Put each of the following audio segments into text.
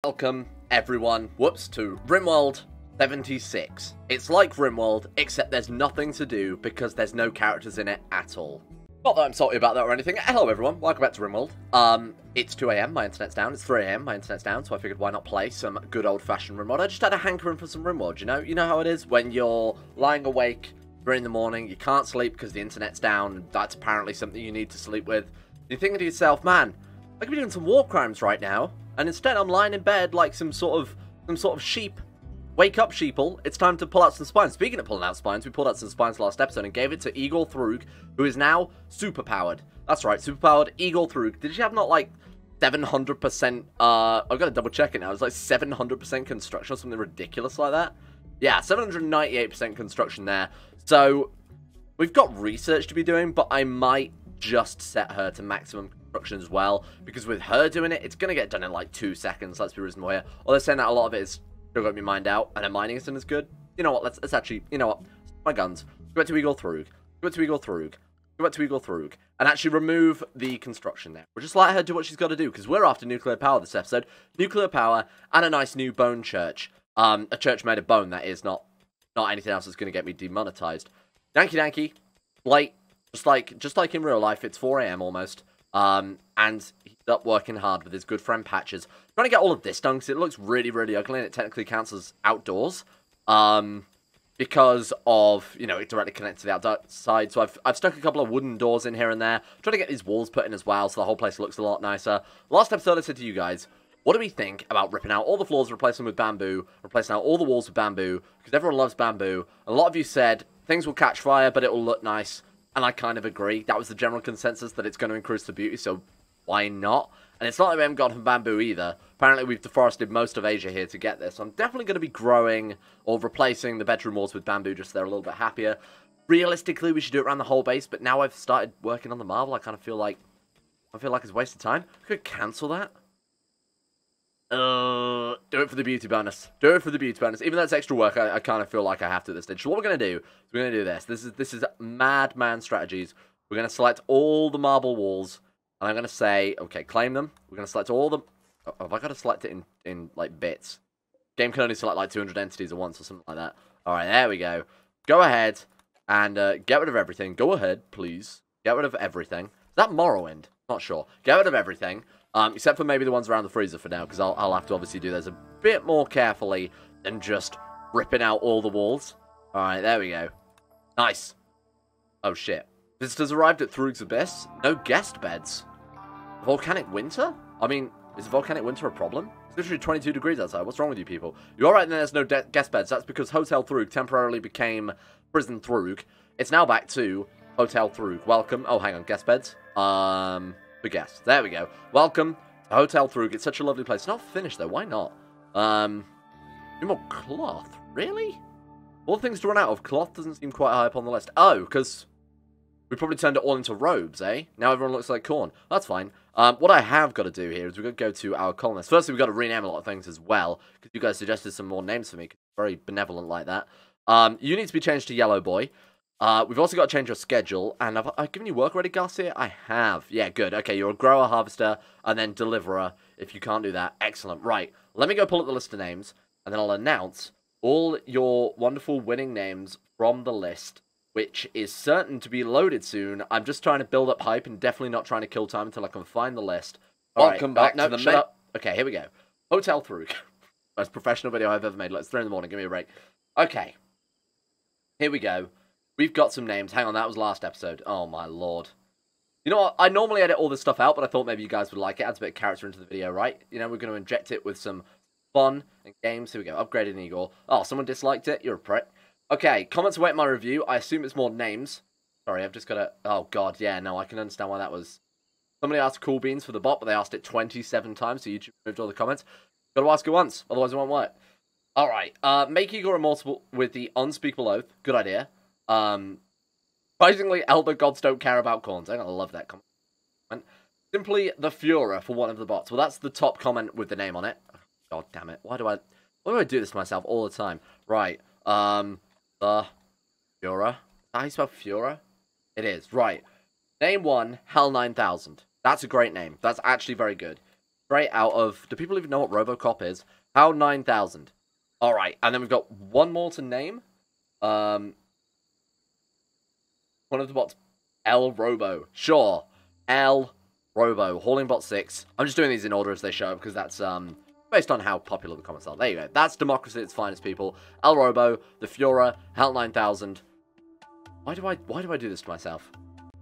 Welcome, everyone, to Rimworld 76. It's like Rimworld, except there's nothing to do because there's no characters in it at all. Not that I'm salty about that or anything. Hello, everyone. Welcome back to Rimworld. It's 2 AM, my internet's down. It's 3 AM, my internet's down, so I figured why not play some good old-fashioned Rimworld. I just had a hankering for some Rimworld, you know? You know how it is when you're lying awake 3 in the morning, you can't sleep because the internet's down, and that's apparently something you need to sleep with. You're thinking to yourself, man, I could be doing some war crimes right now. And instead, I'm lying in bed like some sort of sheep. Wake up, sheeple. It's time to pull out some spines. Speaking of pulling out spines, we pulled out some spines last episode and gave it to Igor Throog, who is now superpowered. That's right, superpowered Igor Throog. Did you have not like 700%, I've got to double check it now. It's like 700% construction or something ridiculous like that. Yeah, 798% construction there. So, we've got research to be doing, but I might just set her to maximum construction as well, because with her doing it, it's going to get done in like 2 seconds, let's be reasonable here. Although saying that, a lot of it is still going to be mined out, and her mining isn't as good. You know what, let's actually, you know what, my guns. Go back to Igor Throog. Go back to Igor Throog. Go back to Igor Throog. And actually remove the construction there. We'll just let her do what she's got to do, because we're after nuclear power this episode. Nuclear power, and a nice new bone church. A church made of bone, that is, not anything else that's going to get me demonetized. Danky danky. Late. Just like in real life, it's 4 AM almost. And he's up working hard with his good friend Patches. Trying to get all of this done, because it looks really, really ugly, and it technically counts as outdoors. Because of, you know, it directly connects to the outside. So I've stuck a couple of wooden doors in here and there. Trying to get these walls put in as well, so the whole place looks a lot nicer. Last episode I said to you guys, what do we think about ripping out all the floors, replacing them with bamboo, replacing out all the walls with bamboo, because everyone loves bamboo. A lot of you said, things will catch fire, but it will look nice. And I kind of agree. That was the general consensus, that it's going to increase the beauty, so why not? And it's not like we haven't gone from bamboo either. Apparently we've deforested most of Asia here to get this. So I'm definitely going to be growing or replacing the bedroom walls with bamboo just so they're a little bit happier. Realistically, we should do it around the whole base, but now I've started working on the marble, I kind of feel like it's a waste of time. I could cancel that. Do it for the beauty bonus. Do it for the beauty bonus. Even though it's extra work, I kind of feel like I have to at this stage. So what we're going to do is we're going to do this. This is madman strategies. We're going to select all the marble walls. And I'm going to say, okay, claim them. We're going to select all the... Oh, have I got to select it in like, bits? Game can only select, like, 200 entities at once or something like that. Alright, there we go. Go ahead and get rid of everything. Go ahead, please. Get rid of everything. Is that Morrowind? Not sure. Get rid of everything. Except for maybe the ones around the freezer for now, because I'll have to obviously do those a bit more carefully than just ripping out all the walls. Alright, there we go. Nice. Oh, shit. Visitors arrived at Throog's Abyss. No guest beds. Volcanic winter? I mean, is volcanic winter a problem? It's literally 22 degrees outside. What's wrong with you people? You're right, then there's no guest beds. That's because Hotel Throog temporarily became Prison Throog. It's now back to Hotel Throog. Welcome. Oh, hang on. Guest beds? For guests. There we go. Welcome to Hotel Throog. It's such a lovely place. It's not finished, though. Why not? Any more cloth? Really? All the things to run out of. Cloth doesn't seem quite high up on the list. Oh, because we probably turned it all into robes, eh? Now everyone looks like corn. That's fine. What I have got to do here is we've got to go to our colonists. Firstly, we've got to rename a lot of things as well, because you guys suggested some more names for me. Very benevolent like that. You need to be changed to Yellow Boy. We've also got to change your schedule, and I've given you work already, Garcia? I have. Yeah, good. Okay, you're a grower, harvester, and then deliverer, if you can't do that. Excellent. Right, let me go pull up the list of names, and then I'll announce all your wonderful winning names from the list, which is certain to be loaded soon. I'm just trying to build up hype, and definitely not trying to kill time until I can find the list. Welcome back to the shut. Okay, here we go. Hotel Throog. Most professional video I've ever made. Like, it's 3 in the morning. Give me a break. Okay. Here we go. We've got some names. Hang on, that was last episode. Oh, my lord. You know what? I normally edit all this stuff out, but I thought maybe you guys would like it. Adds a bit of character into the video, right? You know, we're going to inject it with some fun and games. Here we go. Upgraded Igor. Oh, someone disliked it? You're a prick. Okay, comments await my review. I assume it's more names. Sorry, I've just got to... Oh, God, yeah, no, I can understand why that was... Somebody asked Cool Beans for the bot, but they asked it 27 times, so YouTube removed all the comments. Got to ask it once, otherwise it won't work. Alright, make Igor immortal with the unspeakable oath. Good idea. Surprisingly, elder gods don't care about corns. I love that comment. Simply the Führer for one of the bots. Well, that's the top comment with the name on it. Oh, God damn it. Why do I do this to myself all the time? Right. The Führer. How do you spell Führer? It is. Right. Name 1, Hell 9000. That's a great name. That's actually very good. straight out of... Do people even know what Robocop is? HAL 9000. Alright, and then we've got one more to name. One of the bots, L Robo. Sure. L Robo. Hauling bot 6. I'm just doing these in order as they show up because that's based on how popular the comments are. There you go. That's democracy at its finest, people. L Robo, the Führer, HAL 9000. Why do I do this to myself?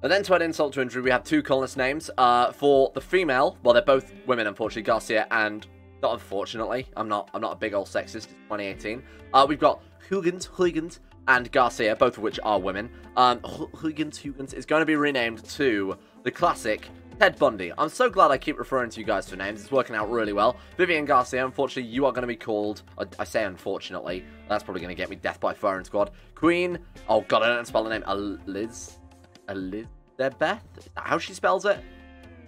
And then to add insult to injury, we have two colonist names. For the female, well, they're both women, unfortunately, Garcia and... Not unfortunately. I'm not a big old sexist. It's 2018. We've got Huygens, and Garcia, both of which are women. Huygens is going to be renamed to the classic Ted Bundy. I'm so glad I keep referring to you guys for names. It's working out really well. Vivian Garcia, unfortunately, you are going to be called... I say unfortunately. That's probably going to get me death by firing squad. Queen... Oh, God, I don't spell the name. Elizabeth? Is that how she spells it?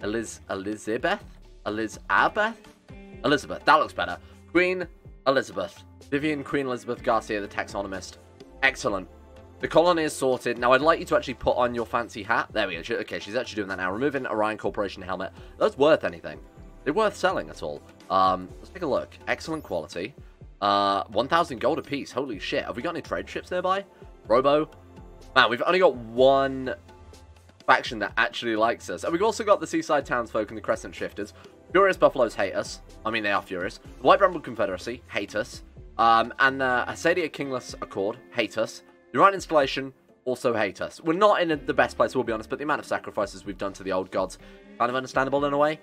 Elizabeth? Elizabeth. That looks better. Queen Elizabeth. Vivian Queen Elizabeth Garcia, the taxonomist. Excellent. The colony is sorted. Now, I'd like you to actually put on your fancy hat. There we go. Okay, she's actually doing that now. Removing Orion Corporation helmet. That's worth anything. They're worth selling at all. Let's take a look. Excellent quality. 1,000 gold apiece. Holy shit. Have we got any trade ships nearby? Robo. Man, we've only got one faction that actually likes us. And we've also got the Seaside Townsfolk and the Crescent Shifters. Furious Buffaloes hate us. I mean, they are furious. The White Bramble Confederacy hate us. And the Asadia Kingless Accord hate us. The Right Installation also hate us. We're not in the best place, we'll be honest, but the amount of sacrifices we've done to the old gods, kind of understandable in a way.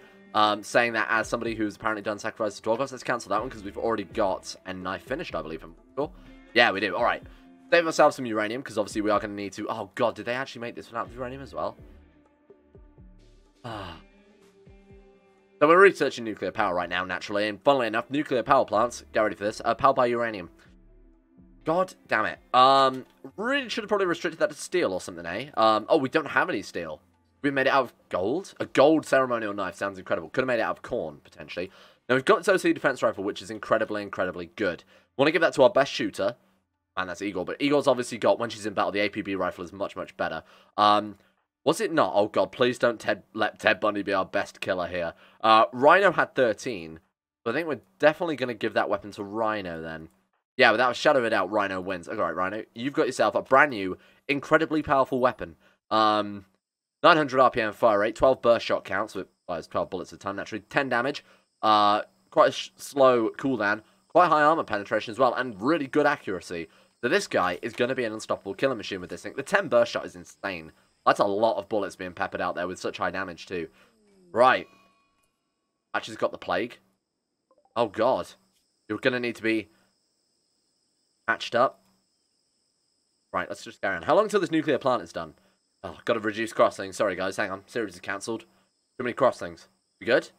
Saying that as somebody who's apparently done sacrifices to all gods, let's cancel that one because we've already got a knife finished, I believe. Sure. Yeah, we do. All right. Save ourselves some uranium because obviously we are going to need to... Oh, God, did they actually make this without uranium as well? So we're researching nuclear power right now, naturally, and funnily enough, nuclear power plants, get ready for this, are powered by uranium. God damn it. Really should have probably restricted that to steel or something, eh? Oh, we don't have any steel. We made it out of gold? A gold ceremonial knife sounds incredible. Could have made it out of corn, potentially. Now, we've got this OC defense rifle, which is incredibly, incredibly good. Want to give that to our best shooter. Man, that's Igor, but Igor's obviously got, when she's in battle, the APB rifle is much, much better. Was it not? Oh, God, please don't let Ted Bundy be our best killer here. Rhino had 13, but I think we're definitely going to give that weapon to Rhino, then. Yeah, without a shadow of a doubt, Rhino wins. All right, Rhino, you've got yourself a brand new, incredibly powerful weapon. 900 RPM fire rate, 12 burst shot counts, so it fires 12 bullets at a time, naturally. 10 damage, quite a slow cooldown, quite high armor penetration as well, and really good accuracy. So this guy is going to be an unstoppable killing machine with this thing. The 10 burst shot is insane. That's a lot of bullets being peppered out there with such high damage, too. Right. Actually's got the plague. Oh, God. You're going to need to be patched up. Right, let's just carry on. How long till this nuclear plant is done? Oh, got to reduce crossings. Sorry, guys. Hang on. Series is cancelled. Too many crossings. We good?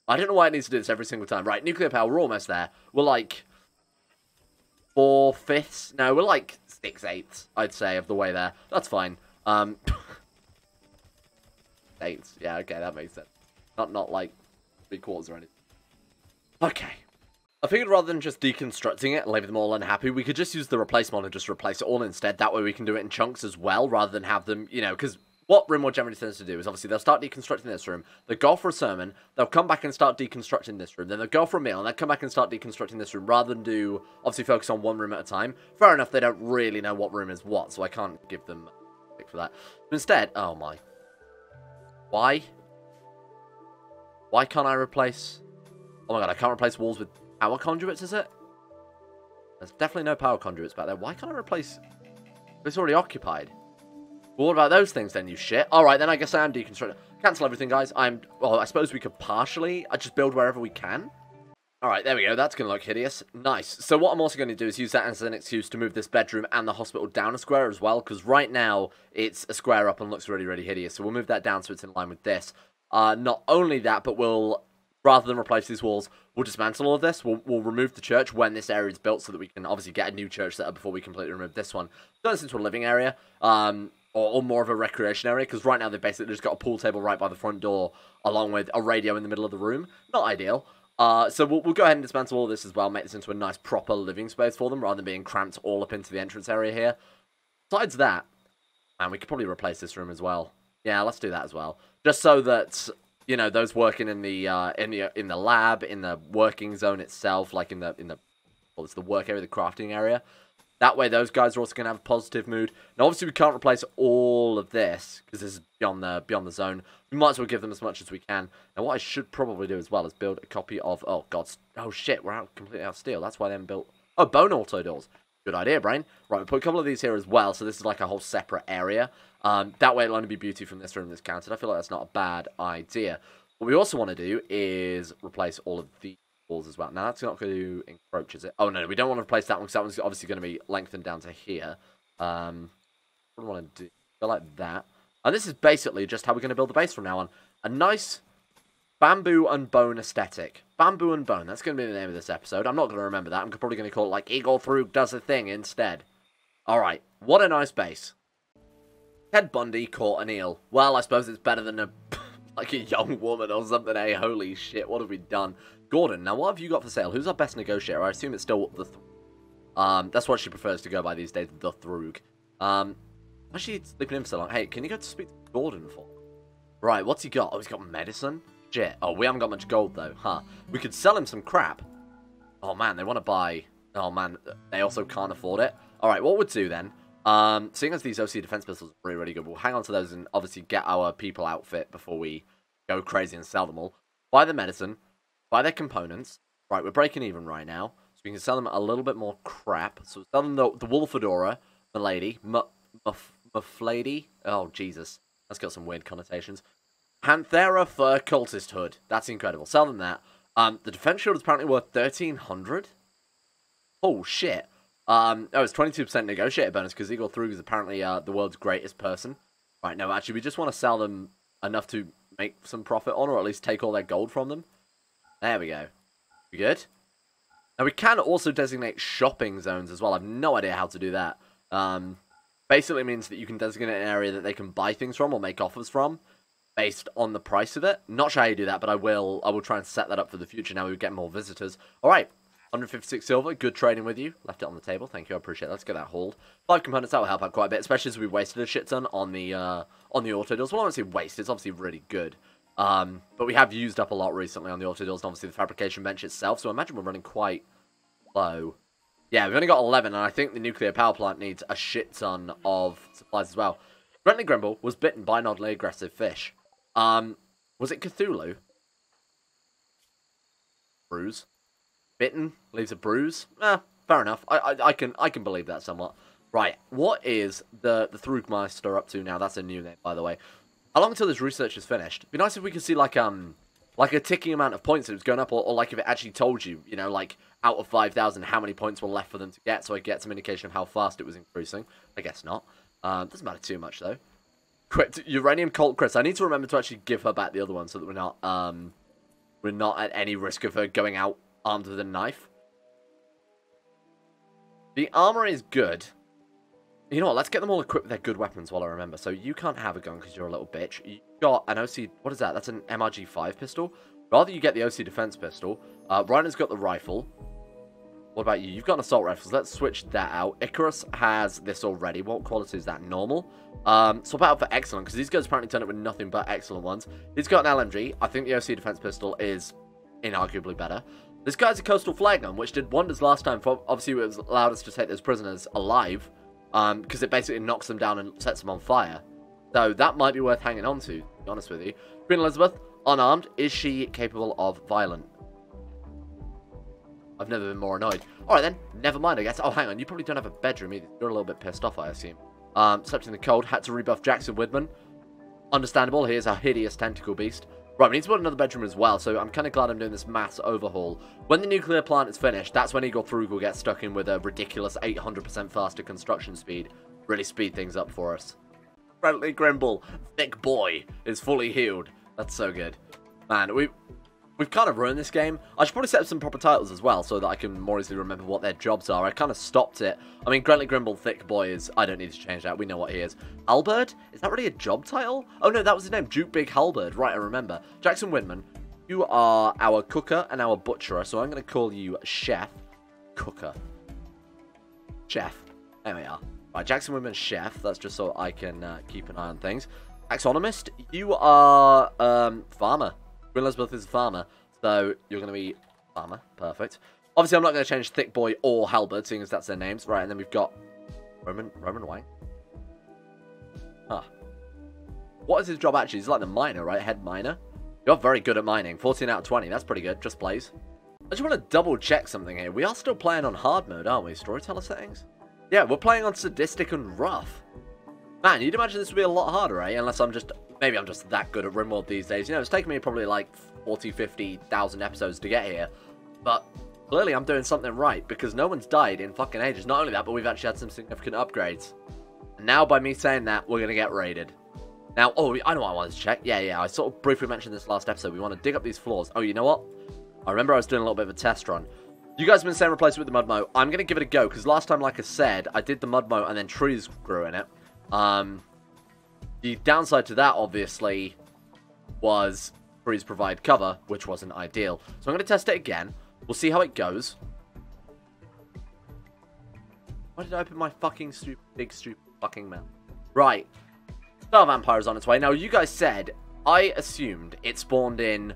I don't know why it needs to do this every single time. Right, nuclear power. We're almost there. We're like 4/5. No, we're like 6/8, I'd say, of the way there. That's fine. 8. Yeah, okay, that makes sense. Not like 3/4 or anything. Okay. I figured rather than just deconstructing it and leaving them all unhappy, we could just use the replace mod and just replace it all instead. That way we can do it in chunks as well, rather than have them, you know, because what Rimworld generally tends to do is obviously they'll start deconstructing this room, they'll go for a sermon, they'll come back and start deconstructing this room, then they'll go for a meal, and they'll come back and start deconstructing this room, rather than do, obviously, focus on one room at a time. Fair enough, they don't really know what room is what, so I can't give them a pick for that. But instead, oh my. Why? Why can't I replace... Oh my god, I can't replace walls with power conduits, is it? There's definitely no power conduits back there. Why can't I replace... It's already occupied. Well, what about those things then, you shit? Alright, then I guess I am deconstructing. Cancel everything, guys. Well, I suppose we could partially... I just build wherever we can. Alright, there we go. That's going to look hideous. Nice. So what I'm also going to do is use that as an excuse to move this bedroom and the hospital down a square as well, because right now it's a square up and looks really, really hideous. So we'll move that down so it's in line with this. Not only that, but we'll... Rather than replace these walls, we'll dismantle all of this. We'll remove the church when this area is built so that we can obviously get a new church set up before we completely remove this one. Turn this into a living area, or more of a recreation area, because right now they've basically just got a pool table right by the front door, along with a radio in the middle of the room. Not ideal. So we'll go ahead and dismantle all this as well, make this into a nice proper living space for them, rather than being cramped all up into the entrance area here. Besides that, and we could probably replace this room as well. Yeah, let's do that as well. Just so that... you know, those working in the lab, in the working zone itself, like in the well, it's the work area, the crafting area. That way, those guys are also going to have a positive mood. Now, obviously, we can't replace all of this because this is beyond the zone. We might as well give them as much as we can. Now, what I should probably do as well is build a copy of... Oh, God. Oh, shit. We're completely out of steel. That's why they haven't built... Oh, bone auto doors. Good idea, brain. Right, we'll put a couple of these here as well. So this is like a whole separate area. That way, it'll only be beauty from this room that's counted. I feel like that's not a bad idea. What we also want to do is replace all of the walls as well. Now, that's not going to encroach, is it? Oh, no, we don't want to replace that one because that one's obviously going to be lengthened down to here. What do I want to do? Go like that. And this is basically just how we're going to build the base from now on. A nice bamboo and bone aesthetic. Bamboo and bone. That's going to be the name of this episode. I'm not going to remember that. I'm probably going to call it like Igor Throog does a thing instead. All right. What a nice base. Ted Bundy caught an eel. Well, I suppose it's better than a like a young woman or something. Hey, holy shit. What have we done? Gordon, now what have you got for sale? Who's our best negotiator? I assume it's still the that's what she prefers to go by these days, the Throog. Why's she sleeping in for so long? Hey, can you go to speak to Gordon for? Right, what's he got? Oh, he's got medicine? Shit. Oh, we haven't got much gold, though, huh? We could sell him some crap. Oh, man, they want to buy... Oh, man, they also can't afford it. All right, what we'll do, then... Seeing as these OC defense pistols are really, really good, we'll hang on to those and obviously get our people outfit before we go crazy and sell them all. Buy the medicine. Buy their components. Right, we're breaking even right now. So we can sell them a little bit more crap. So sell them the wool fedora, Milady, Mufflady. Oh, Jesus. That's got some weird connotations. Panthera fur cultist hood. That's incredible. Sell them that. The defense shield is apparently worth 1,300. Oh, shit. Oh, it's 22% negotiator bonus because Igor Throog is apparently the world's greatest person. Right, no, actually, we just want to sell them enough to make some profit on, or at least take all their gold from them. There we go. We good? Now, we can also designate shopping zones as well. I have no idea how to do that. Basically means that you can designate an area that they can buy things from or make offers from based on the price of it. Not sure how you do that, but I will try and set that up for the future now we get more visitors. All right. 156 silver, good trading with you. Left it on the table, thank you, I appreciate it. Let's get that hauled. 5 components, that will help out quite a bit, especially as we wasted a shit ton on the auto doors. Well, I don't say waste, it's obviously really good. But we have used up a lot recently on the auto doors, and obviously the fabrication bench itself, so I imagine we're running quite low. Yeah, we've only got 11, and I think the nuclear power plant needs a shit ton of supplies as well. Grentley Grimble was bitten by an oddly aggressive fish. Was it Cthulhu? Bruise. Bitten leaves a bruise. Fair enough. I can believe that somewhat. Right, what is the Throogmeister up to now? That's a new name, by the way. How long until this research is finished? It'd be nice if we could see like a ticking amount of points that was going up, or like if it actually told you, you know, like out of 5,000, how many points were left for them to get, so I get some indication of how fast it was increasing. I guess not. Doesn't matter too much though. Quit uranium cult Chris. I need to remember to actually give her back the other one so that we're not at any risk of her going out armed with a knife. The armor is good. You know what? Let's get them all equipped with their good weapons while I remember. So you can't have a gun because you're a little bitch. You got an OC... What is that? That's an MRG5 pistol. Rather you get the OC defense pistol. Ryan's got the rifle. What about you? You've got an assault rifle. So let's switch that out. Icarus has this already. What quality is that? Normal. Swap out for excellent because these guys apparently turn up with nothing but excellent ones. He's got an LMG. I think the OC defense pistol is inarguably better. This guy's a coastal flag gun, which did wonders last time. For, obviously, it allowed us to take those prisoners alive, because it basically knocks them down and sets them on fire. So that might be worth hanging on to be honest with you. Queen Elizabeth, unarmed. Is she capable of violent? I've never been more annoyed. Alright then, never mind I guess. Oh, hang on, you probably don't have a bedroom either. You're a little bit pissed off, I assume. Slept in the cold, had to rebuff Jaxxa Widman. Understandable, he is a hideous tentacle beast. Right, we need to put another bedroom as well, so I'm kind of glad I'm doing this mass overhaul. When the nuclear plant is finished, that's when Igor Throog will get stuck in with a ridiculous 800% faster construction speed. Really speed things up for us. Friendly Grimble, thick boy, is fully healed. That's so good. Man, we've kind of ruined this game. I should probably set up some proper titles as well, so that I can more easily remember what their jobs are. I kind of stopped it. I mean, Grentley Grimble, thick boy is... I don't need to change that. We know what he is. Albert? Is that really a job title? Oh, no, that was his name. Duke Big Halberd. Right, I remember. Jackson Widman, you are our cooker and our butcherer, so I'm going to call you Chef. Cooker. Chef. There we are. Right, Jackson Widman, Chef. That's just so I can keep an eye on things. Taxonomist, you are farmer. Queen Elizabeth is a farmer, so you're going to be farmer. Perfect. Obviously, I'm not going to change Thick Boy or Halberd, seeing as that's their names. Right, and then we've got Roman Wang. Huh. What is his job actually? He's like the miner, right? Head miner. You're very good at mining. 14 out of 20. That's pretty good. Just plays. I just want to double check something here. We are still playing on hard mode, aren't we? Storyteller settings? Yeah, we're playing on sadistic and rough. Man, you'd imagine this would be a lot harder, eh? Unless maybe I'm just that good at Rimworld these days. You know, it's taken me probably like 40, 50,000 episodes to get here. But clearly I'm doing something right, because no one's died in fucking ages. Not only that, but we've actually had some significant upgrades. And now, by me saying that, we're going to get raided. Now, oh, I know what I wanted to check. Yeah, I sort of briefly mentioned this last episode. We want to dig up these floors. Oh, you know what? I remember I was doing a little bit of a test run. You guys have been saying replace it with the mud mow. I'm going to give it a go, because last time, like I said, I did the mud mow and then trees grew in it. The downside to that, obviously, was trees provide cover, which wasn't ideal. So I'm going to test it again. We'll see how it goes. Why did I open my fucking big stupid fucking mouth? Right. Star Vampire is on its way. Now, you guys said, I assumed it spawned in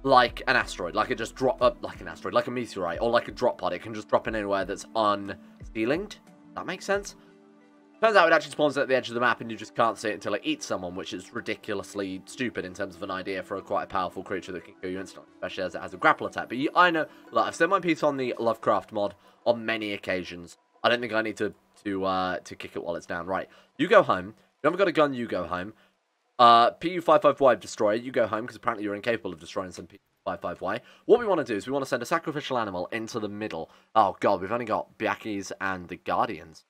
like an asteroid. Like it just dropped up, like an asteroid, like a meteorite, or like a drop pod. It can just drop in anywhere that's unceilinged. That makes sense? Turns out it actually spawns at the edge of the map and you just can't see it until it eats someone, which is ridiculously stupid in terms of an idea for quite a powerful creature that can kill you instantly, especially as it has a grapple attack. But I know, look, I've said my piece on the Lovecraft mod on many occasions. I don't think I need to kick it while it's down. Right, you go home. You haven't got a gun, you go home. PU-55Y destroyer, you go home, because apparently you're incapable of destroying some PU-55Y. What we want to do is we want to send a sacrificial animal into the middle. Oh god, we've only got Biakis and the Guardians.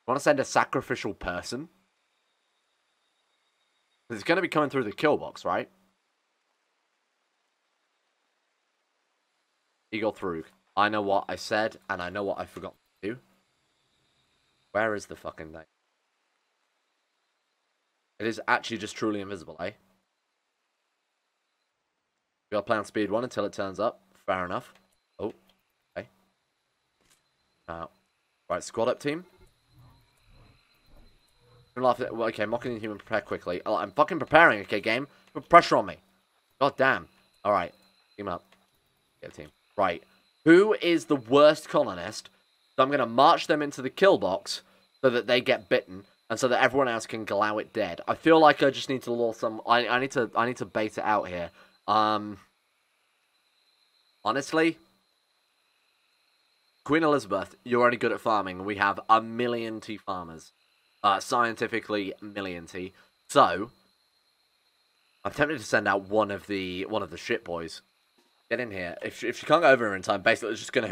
We want to send a sacrificial person. It's going to be coming through the kill box, right? Igor Throog. I know what I said, and I know what I forgot to do. Where is the fucking thing? It is actually just truly invisible, eh? We gotta play on speed 1 until it turns up. Fair enough. Oh, okay. Right, squad up team. Okay, mocking the human, prepare quickly. Oh, I'm fucking preparing, okay, game? Put pressure on me. God damn. Alright, team up. Get a team. Right. Who is the worst colonist? So I'm going to march them into the kill box so that they get bitten and so that everyone else can glow it dead. I feel like I just need to lure some... I need to bait it out here. Honestly, Queen Elizabeth, you're only good at farming. We have a million T farmers. Scientifically million T. So I'm tempted to send out one of the shit boys. Get in here. If she can't go over in time, basically it's just gonna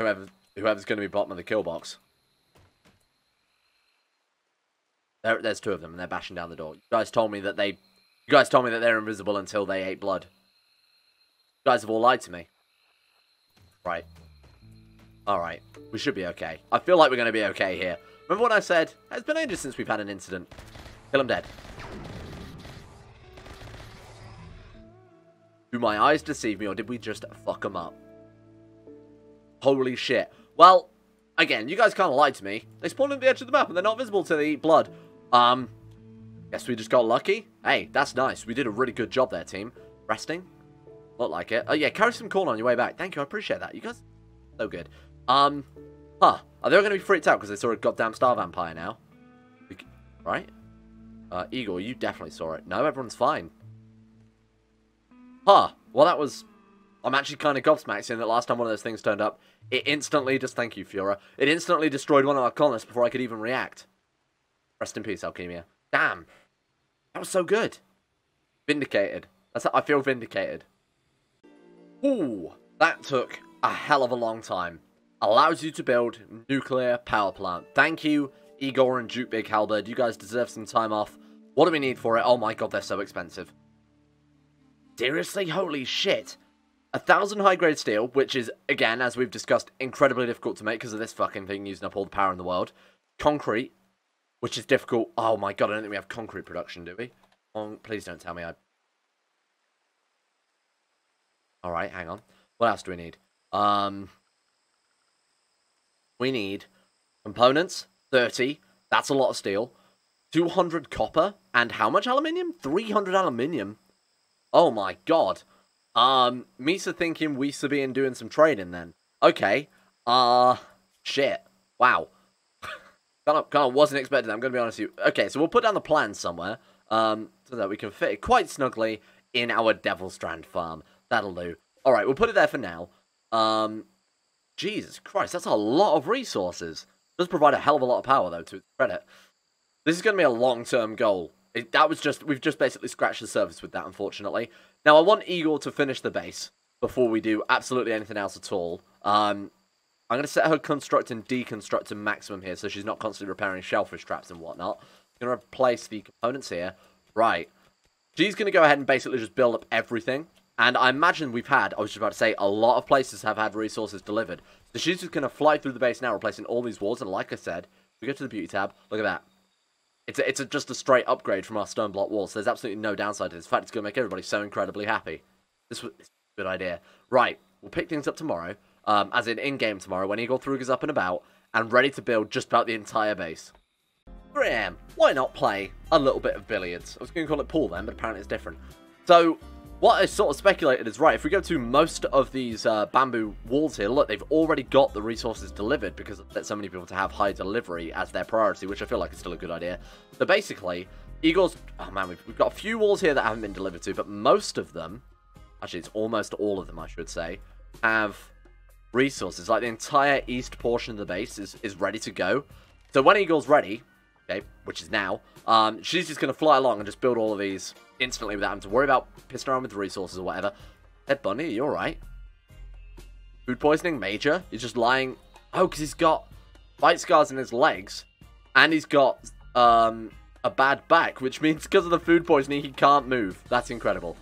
whoever's gonna be bottom of the kill box. There's two of them and they're bashing down the door. You guys told me that they're invisible until they ate blood. You guys have all lied to me. Right. Alright. We should be okay. I feel like we're gonna be okay here. Remember what I said? It's been ages since we've had an incident. Kill him dead. Do my eyes deceive me, or did we just fuck them up? Holy shit. Well, again, you guys kind of lied to me. They spawned at the edge of the map, and they're not visible to the blood. Guess we just got lucky. Hey, that's nice. We did a really good job there, team. Resting? Look like it. Oh, yeah, carry some corn on your way back. Thank you, I appreciate that. You guys so good. Huh. Are they all going to be freaked out because they saw a goddamn star vampire now? Right? Igor, you definitely saw it. No, everyone's fine. Huh. Well, that was... I'm actually kind of gobsmacked seeing that last time one of those things turned up, it instantly... Just thank you, Fiora. It instantly destroyed one of our colonists before I could even react. Rest in peace, Alchemia. Damn. That was so good. Vindicated. I feel vindicated. Ooh. That took a hell of a long time. Allows you to build nuclear power plant. Thank you, Igor and Duke Big Halberd. You guys deserve some time off. What do we need for it? Oh my god, they're so expensive. Seriously? Holy shit. 1,000 high-grade steel, which is, again, as we've discussed, incredibly difficult to make because of this fucking thing using up all the power in the world. Concrete, which is difficult. Oh my god, I don't think we have concrete production, do we? Oh, please don't tell me I... Alright, hang on. What else do we need? We need components, 30. That's a lot of steel. 200 copper. And how much aluminium? 300 aluminium. Oh my god. Misa thinking Weesa being doing some trading then. Okay. Shit. Wow. kind of wasn't expecting that, I'm going to be honest with you. Okay, so we'll put down the plan somewhere, so that we can fit it quite snugly in our Devil Strand farm. That'll do. Alright, we'll put it there for now. Jesus Christ, that's a lot of resources. Does provide a hell of a lot of power, though, to its credit. This is going to be a long-term goal. We've just basically scratched the surface with that, unfortunately. Now, I want Igor to finish the base before we do absolutely anything else at all. I'm going to set her construct and deconstruct to maximum here, so she's not constantly repairing shellfish traps and whatnot. I'm going to replace the components here. Right. She's going to go ahead and basically just build up everything. And I imagine we've had, I was just about to say, a lot of places have had resources delivered. So she's just going to fly through the base now, replacing all these walls. And like I said, we go to the beauty tab. Look at that. It's just a straight upgrade from our stone block walls. So there's absolutely no downside to this. In fact, it's going to make everybody so incredibly happy. This was a good idea. Right, we'll pick things up tomorrow. As in-game tomorrow, when Igor Throog is up and about, and ready to build just about the entire base. 3 AM, why not play a little bit of billiards? I was going to call it pool then, but apparently it's different. So, what I sort of speculated is, right, if we go to most of these bamboo walls here, look, they've already got the resources delivered because there's so many people to have high delivery as their priority, which I feel like is still a good idea. So basically, Igor's... Oh man, we've got a few walls here that haven't been delivered to, but most of them, actually it's almost all of them I should say, have resources. Like the entire east portion of the base is ready to go. So when Igor's ready, okay, which is now, she's just going to fly along and just build all of these instantly without having to worry about pissing around with the resources or whatever. Ed Bunny, are you alright? Food poisoning, major. He's just lying. Oh, because he's got bite scars in his legs. And he's got a bad back, which means because of the food poisoning, he can't move. That's incredible.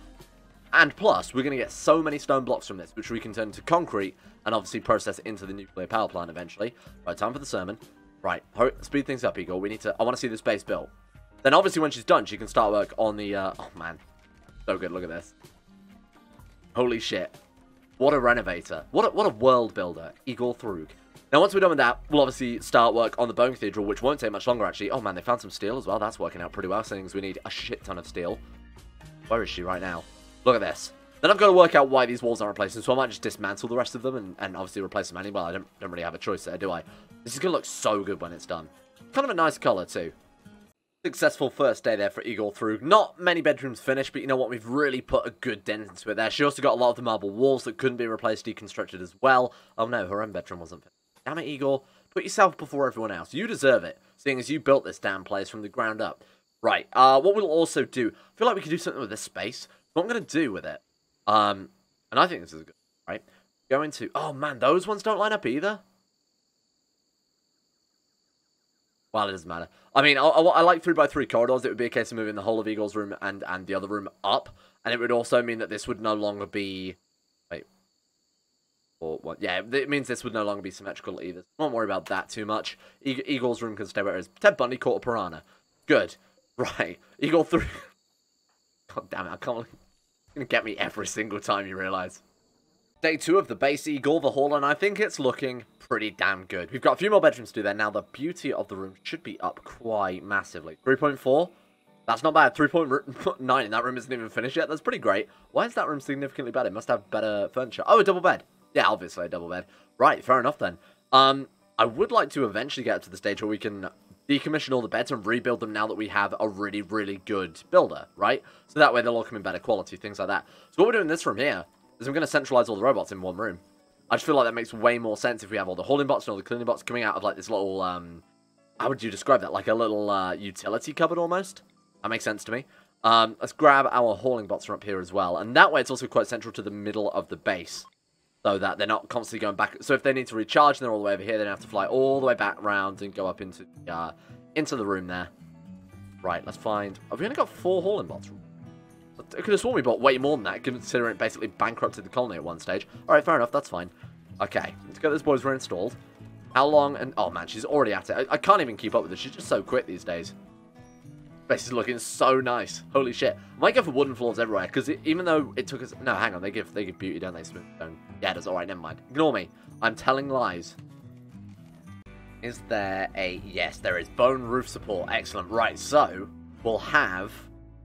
And plus, we're going to get so many stone blocks from this, which we can turn into concrete and obviously process it into the nuclear power plant eventually. Right, time for the sermon. Right, speed things up, Igor. I want to see this base built. Then obviously when she's done, she can start work on the, oh man. So good, look at this. Holy shit. What a renovator. What a world builder, Igor Throog. Now once we're done with that, we'll obviously start work on the Bone Cathedral, which won't take much longer actually. Oh man, they found some steel as well. That's working out pretty well, seeing as we need a shit ton of steel. Where is she right now? Look at this. Then I've got to work out why these walls aren't replaced, so I might just dismantle the rest of them and obviously replace them anyway. I don't really have a choice there, do I? This is going to look so good when it's done. Kind of a nice colour too. Successful first day there for Igor Throog. Not many bedrooms finished, but you know what? We've really put a good dent into it there. She also got a lot of the marble walls that couldn't be replaced, deconstructed as well. Oh no, her own bedroom wasn't finished. Damn it, Igor. Put yourself before everyone else. You deserve it, seeing as you built this damn place from the ground up. Right, what we'll also do... I feel like we could do something with this space. What I'm going to do with it... and I think this is good, right? Going to... Oh man, those ones don't line up either. Well, it doesn't matter. I mean, I like 3x3 corridors. It would be a case of moving the whole of Igor's room and the other room up. And it would also mean that this would no longer be... Wait. Or what? Yeah, it means this would no longer be symmetrical either. Don't worry about that too much. Igor's room can stay where it is. Ted Bundy caught a piranha. Good. Right. Igor Throog... God damn it, I can't believe... It's going to get me every single time, you realise. Day 2 of the base, Igor, the hall, and I think it's looking pretty damn good. We've got a few more bedrooms to do there. Now, the beauty of the room should be up quite massively. 3.4? That's not bad. 3.9, and that room isn't even finished yet. That's pretty great. Why is that room significantly better? It must have better furniture. Oh, a double bed. Yeah, obviously a double bed. Right, fair enough then. I would like to eventually get to the stage where we can decommission all the beds and rebuild them now that we have a really, really good builder, right? So that way they'll all come in better quality, things like that. So what we're doing this room here is I'm going to centralize all the robots in one room. I just feel like that makes way more sense if we have all the holding bots and all the cleaning bots coming out of like this little, how would you describe that? Like a little utility cupboard almost? That makes sense to me. Let's grab our hauling bots from up here as well. And that way it's also quite central to the middle of the base. So that they're not constantly going back. So if they need to recharge and they're all the way over here, they don't have to fly all the way back around and go up into the room there. Right, let's find... Have we only got 4 hauling bots? I could have sworn we bought way more than that, considering it basically bankrupted the colony at one stage. Alright, fair enough, that's fine. Okay, let's get those boys reinstalled. How long? And oh man, she's already at it. I can't even keep up with her. She's just so quick these days. Base is looking so nice. Holy shit. I might go for wooden floors everywhere, because even though it took us... No, hang on, they give beauty, don't they? Smooth stone. Yeah, it does. Alright, never mind. Ignore me. I'm telling lies. Is there a... Yes, there is. Bone roof support. Excellent. Right, so... we'll have,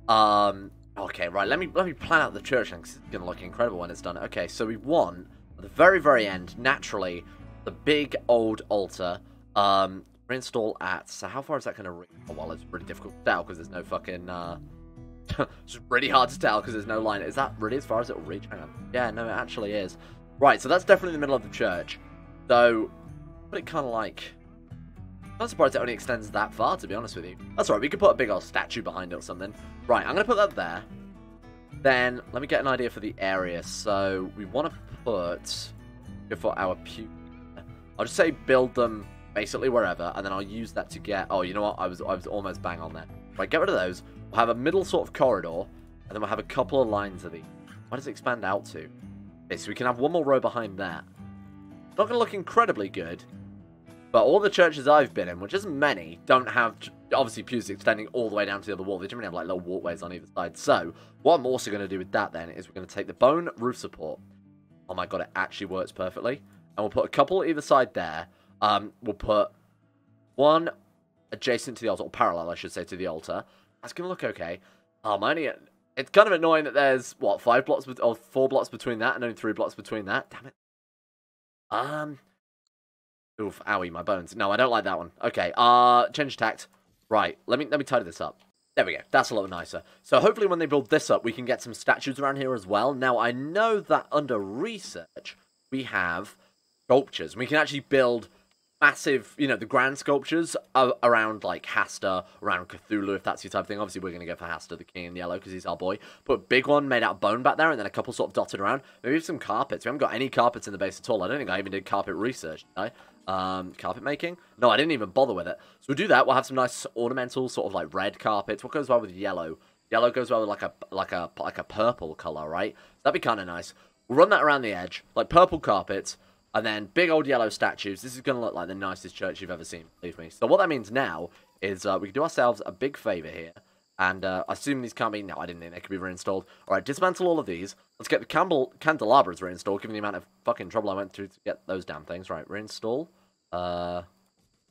okay, right, let me plan out the church, because it's going to look incredible when it's done. Okay, so we want, at the very, very end, naturally, the big old altar, reinstall at, so how far is that going to reach? Oh, well, it's really difficult to tell, because there's no fucking, it's really hard to tell, because there's no line. Is that really as far as it'll reach? Hang on. Yeah, no, it actually is. Right, so that's definitely the middle of the church. So, put it kind of like... I'm not surprised it only extends that far, to be honest with you. That's right, we could put a big old statue behind it or something. Right, I'm going to put that there. Then, let me get an idea for the area. So, we want to put... for our pew... I'll just say build them basically wherever, and then I'll use that to get... Oh, you know what? I was almost bang on there. Right, get rid of those. We'll have a middle sort of corridor, and then we'll have a couple of lines of these. Where does it expand out to? Okay, so we can have one more row behind that. Not going to look incredibly good, but all the churches I've been in, which isn't many, don't have, obviously, pews extending all the way down to the other wall. They generally have, like, little walkways on either side. So, what I'm also going to do with that, then, is we're going to take the bone roof support. Oh my god, it actually works perfectly. And we'll put a couple either side there. We'll put one adjacent to the altar, or parallel, I should say, to the altar. That's going to look okay. It's kind of annoying that there's, what, 5 blocks, or 4 blocks between that, and only 3 blocks between that. Damn it. Oof, owie, my bones. No, I don't like that one. Okay, change tact. Right, let me tidy this up. There we go. That's a lot nicer. So hopefully when they build this up, we can get some statues around here as well. Now, I know that under research, we have sculptures. We can actually build massive, you know, the grand sculptures around, like, Hasta, around Cthulhu, if that's your type of thing. Obviously, we're going to go for Hasta, the king in yellow, because he's our boy. Put a big one made out of bone back there, and then a couple sort of dotted around. Maybe some carpets. We haven't got any carpets in the base at all. I don't think I even did carpet research, did I? Carpet making? No, I didn't even bother with it. So we'll do that. We'll have some nice ornamental, sort of like red carpets. What goes well with yellow? Yellow goes well with like a purple color, right? So that'd be kind of nice. We'll run that around the edge, like purple carpets, and then big old yellow statues. This is going to look like the nicest church you've ever seen, believe me. So what that means now is we can do ourselves a big favor here. And assume these can't be... No, I didn't think they could be reinstalled. Alright, dismantle all of these. Let's get the candelabras reinstalled, given the amount of fucking trouble I went through to get those damn things. Right, reinstall. There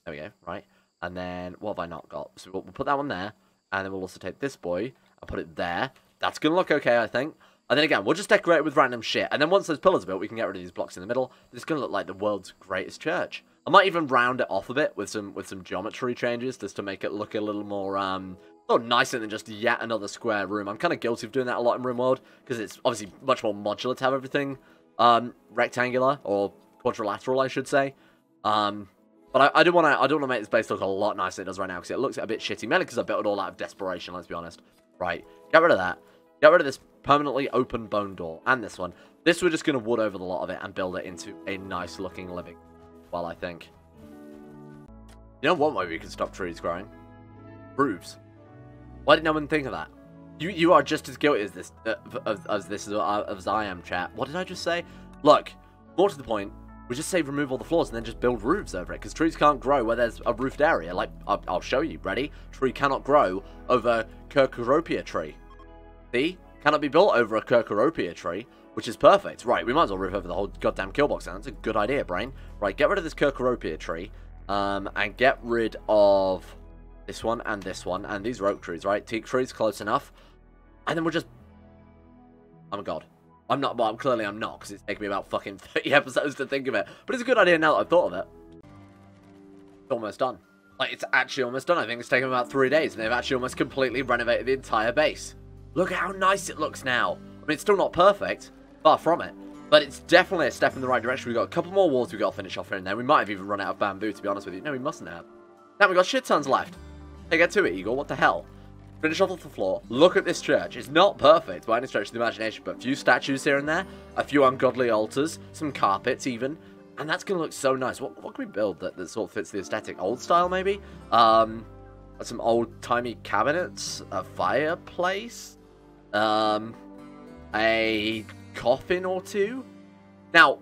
we go, right. And then, what have I not got? So we'll put that one there. And then we'll also take this boy and put it there. That's going to look okay, I think. And then again, we'll just decorate it with random shit. And then once those pillars are built, we can get rid of these blocks in the middle. This is going to look like the world's greatest church. I might even round it off a bit with some geometry changes, just to make it look a little more, nicer than just yet another square room. I'm kind of guilty of doing that a lot in Rimworld, because it's obviously much more modular to have everything rectangular, or quadrilateral, I should say. But I do want to make this base look a lot nicer than it does right now, because it looks a bit shitty, mainly because I built it all out of desperation, let's be honest. Right, get rid of that. Get rid of this permanently open bone door, and this one. This we're just going to wood over the lot of it and build it into a nice looking living. Well, I think. You know one way we can stop trees growing? Roofs. Why did no one think of that? You are just as guilty as this as I am, chat. What did I just say? Look, more to the point, we just say remove all the floors and then just build roofs over it, because trees can't grow where there's a roofed area. Like, I'll show you. Ready? Tree cannot grow over Kerkeropia tree. See? Cannot be built over a Kerkeropia tree, which is perfect. Right, we might as well roof over the whole goddamn killbox now. That's a good idea, brain. Right, get rid of this Kerkeropia tree, and get rid of this one, and these are oak trees, right? Teak trees, close enough. And then we'll just... Oh my god. I'm not, well, clearly I'm not, because it's taken me about fucking 30 episodes to think of it. But it's a good idea now that I've thought of it. It's almost done. Like, it's actually almost done. I think it's taken about 3 days, and they've actually almost completely renovated the entire base. Look at how nice it looks now. I mean, it's still not perfect, far from it. But it's definitely a step in the right direction. We've got a couple more walls we've got to finish off here and there. We might have even run out of bamboo, to be honest with you. No, we mustn't have. Now we've got shit tons left. Hey, get to it, Igor. What the hell? Finish off the floor. Look at this church. It's not perfect by any stretch of the imagination, but a few statues here and there, a few ungodly altars, some carpets even, and that's going to look so nice. What can we build that sort of fits the aesthetic? Old style, maybe? Some old-timey cabinets, a fireplace, a coffin or two. Now,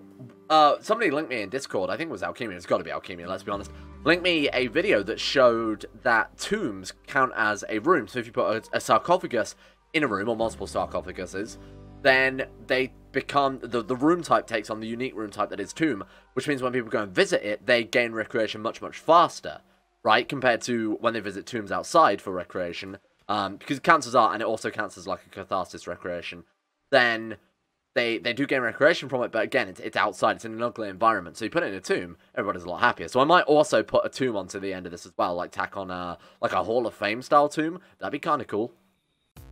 somebody linked me in Discord, I think it was Alchemia, it's got to be Alchemia, let's be honest, linked me a video that showed that tombs count as a room. So if you put a sarcophagus in a room, or multiple sarcophaguses, then they become, the room type takes on the unique room type that is tomb, which means when people go and visit it, they gain recreation much, much faster, right? Compared to when they visit tombs outside for recreation, because it counts as art and it also counts as like a catharsis recreation, then they do gain recreation from it, but again, it's outside, it's in an ugly environment, so you put it in a tomb, everybody's a lot happier. So I might also put a tomb onto the end of this as well, like tack on like a Hall of Fame style tomb. That'd be kind of cool.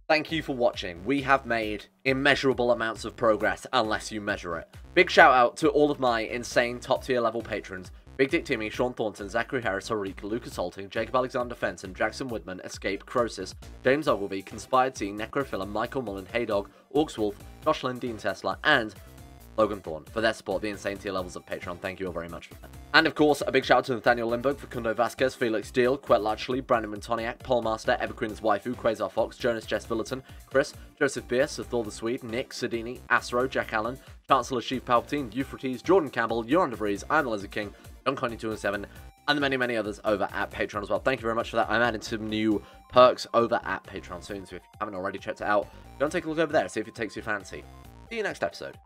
Thank you for watching. We have made immeasurable amounts of progress unless you measure it. Big shout out to all of my insane top tier level patrons: Big Dick Timmy, Sean Thornton, Zachary Harris, Harik, Lucas Holting, Jacob Alexander Fenton, Jackson Woodman, Escape, Crosis, James Ogilvy, Conspired T, Necrophilia, Michael Mullen, Haydog, Orcs Wolf, Jocelyn, Dean Tesla, and Logan Thorne for their support, the insane tier levels of Patreon. Thank you all very much for that. And of course, a big shout out to Nathaniel Lindbergh, Facundo Vasquez, Felix Deal, Quet Latchley, Brandon Montoniac, Paul Master, Everqueen's Waifu, Quasar Fox, Jonas Jess Villerton, Chris, Joseph Bierce, Thor the Swede, Nick, Sidini, Astro, Jack Allen, Chancellor Chief Palpatine, Euphrates, Jordan Campbell, You're on the Breeze, I'm the Lizard King, John Connie 207, and the many, many others over at Patreon as well. Thank you very much for that. I'm adding some new perks over at Patreon soon, so if you haven't already checked it out, go and take a look over there, see if it takes your fancy. See you next episode.